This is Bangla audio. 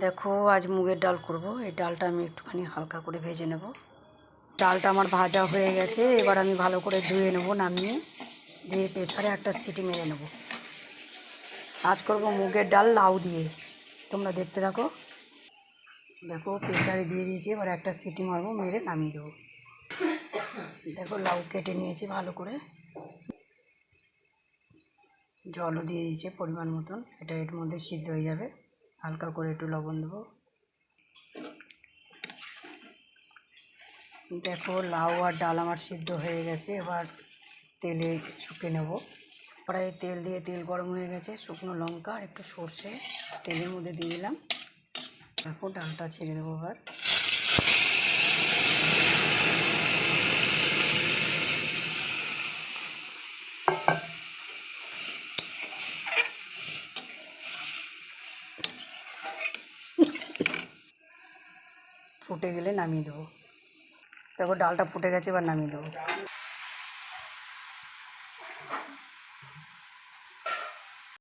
দেখো আজ মুগের ডাল করব। এই ডালটা আমি একটুখানি হালকা করে ভেজে নেব। ডালটা আমার ভাজা হয়ে গেছে, এবার আমি ভালো করে ধুয়ে নেব, নামিয়ে দিয়ে প্রেসারে একটা সিটি মেরে নেব। আজ করব মুগের ডাল লাউ দিয়ে, তোমরা দেখতে থাকো। দেখো প্রেসারে দিয়ে দিয়েছি, এবার একটা সিটি মারবো, মেরে নামিয়ে দেবো। দেখো লাউ কেটে নিয়েছি ভালো করে, জলও দিয়ে দিয়েছি পরিমাণ মতন। এটা এর মধ্যে সিদ্ধ হয়ে যাবে। হালকা করে একটু লবণ দেবো। দেখো লাউ আর ডাল আমার সিদ্ধ হয়ে গেছে, এবার তেলে ছুঁকে নেব। কড়াইয়ে তেল দিয়ে তেল গরম হয়ে গেছে, শুকনো লঙ্কা আর একটু সর্ষে তেলের মধ্যে দিয়ে দিলাম। দেখো ডালটা ছেড়ে দেবো এবার। ফুটে গেলে নামিয়ে দেবো। দেখো ডালটা ফুটে গেছে, এবার নামিয়ে দেবো।